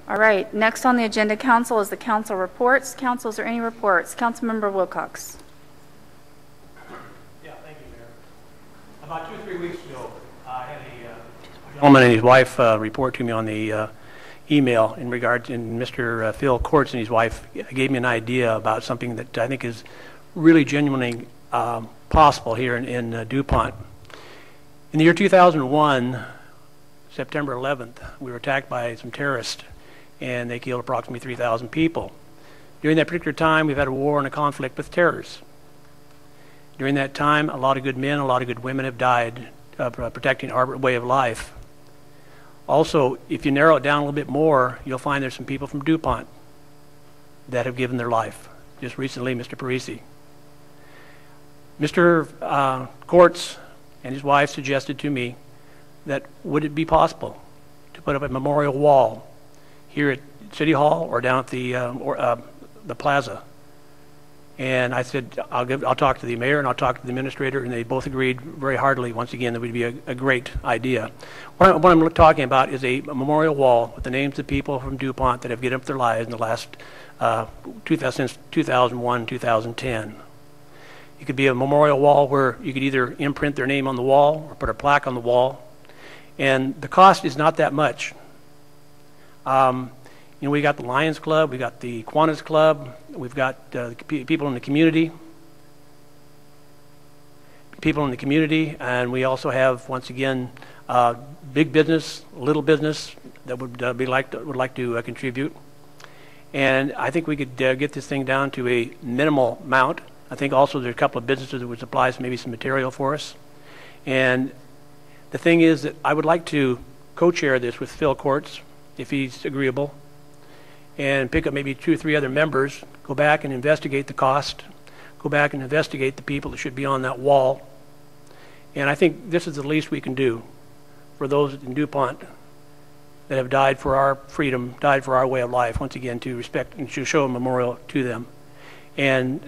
All right, next on the agenda, council, is the council reports. Council, is there any reports? Councilmember Wilcox. Yeah, thank you, Mayor. About 2 or 3 weeks ago, I had a gentleman and his wife report to me on the email in regard to Mr. Phil Courts and his wife gave me an idea about something that I think is really genuinely possible here in DuPont. In the year 2001, September 11th, we were attacked by some terrorists, and they killed approximately 3,000 people. During that particular time, we've had a war and a conflict with terrorists. During that time, a lot of good men, a lot of good women have died protecting our way of life. Also, if you narrow it down a little bit more, you'll find there's some people from DuPont that have given their life. Just recently, Mr. Parisi. Mr. Courts and his wife suggested to me that would it be possible to put up a memorial wall here at City Hall or down at the plaza. And I said, I'll talk to the mayor and I'll talk to the administrator, and they both agreed very heartily, once again, that would be a great idea. What I'm talking about is a memorial wall with the names of people from DuPont that have given up their lives in the last, since 2001, 2010. It could be a memorial wall where you could either imprint their name on the wall or put a plaque on the wall. And the cost is not that much. You know, we got the Lions Club, we got the Kiwanis Club, we've got people in the community, and we also have, once again, big business, little business that would like to contribute. And I think we could get this thing down to a minimal amount. I think also there's a couple of businesses that would supply maybe some material for us. And the thing is that I would like to co-chair this with Phil Courts, if he's agreeable, and pick up maybe 2 or 3 other members, go back and investigate the cost, go back and investigate the people that should be on that wall. And I think this is the least we can do for those in DuPont that have died for our freedom, died for our way of life, once again, to respect and to show a memorial to them. And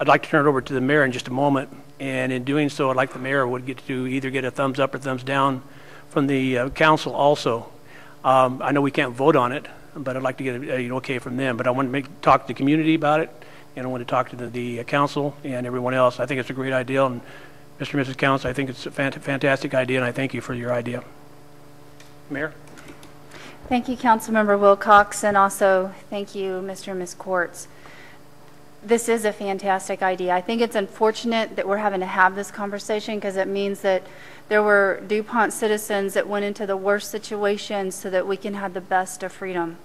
I'd like to turn it over to the mayor in just a moment, and in doing so, I'd like the mayor would get to either get a thumbs up or thumbs down from the council also. I know we can't vote on it, but I'd like to get an okay from them. But I want to talk to the community about it, and I want to talk to the council and everyone else. I think it's a great idea, and Mr. and Mrs. Council, I think it's a fantastic idea, and I thank you for your idea. Mayor? Thank you, Councilmember Wilcox, and also thank you, Mr. and Ms. Courts. This is a fantastic idea. I think it's unfortunate that we're having to have this conversation, because it means that there were DuPont citizens that went into the worst situations so that we can have the best of freedom.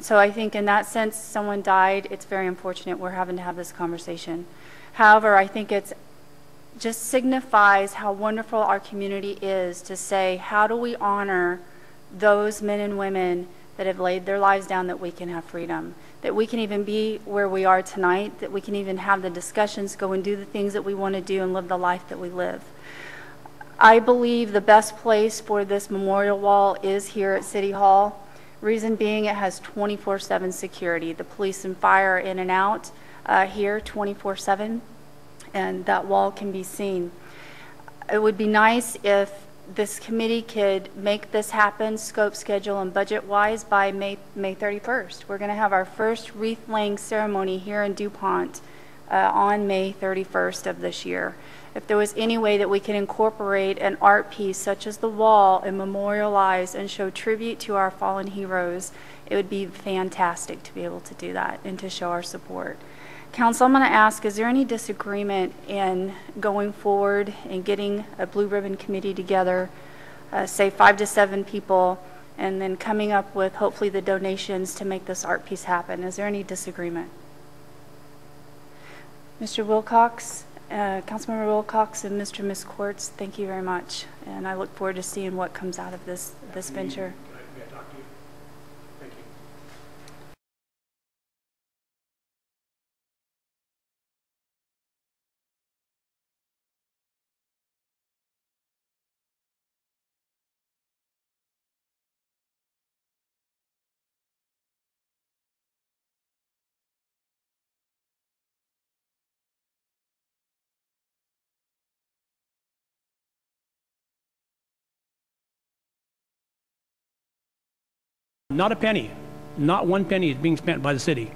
So I think in that sense, someone died. It's very unfortunate we're having to have this conversation. However, I think it's just signifies how wonderful our community is to say, how do we honor those men and women that have laid their lives down that we can have freedom, that we can even be where we are tonight, that we can even have the discussions, go and do the things that we want to do and live the life that we live. I believe the best place for this memorial wall is here at City Hall. Reason being, it has 24/7 security. The police and fire are in and out here 24/7, and that wall can be seen. It would be nice if this committee could make this happen, scope, schedule, and budget-wise by May 31st. We're going to have our first wreath-laying ceremony here in DuPont on May 31st of this year. If there was any way that we could incorporate an art piece such as the wall and memorialize and show tribute to our fallen heroes, it would be fantastic to be able to do that and to show our support. Council, I'm going to ask, is there any disagreement in going forward and getting a blue ribbon committee together, say 5 to 7 people, and then coming up with hopefully the donations to make this art piece happen? Is there any disagreement? Mr. Wilcox, Councilmember Wilcox, and Mr. and Ms. Courts, thank you very much, and I look forward to seeing what comes out of this venture. Not a penny. Not one penny is being spent by the city.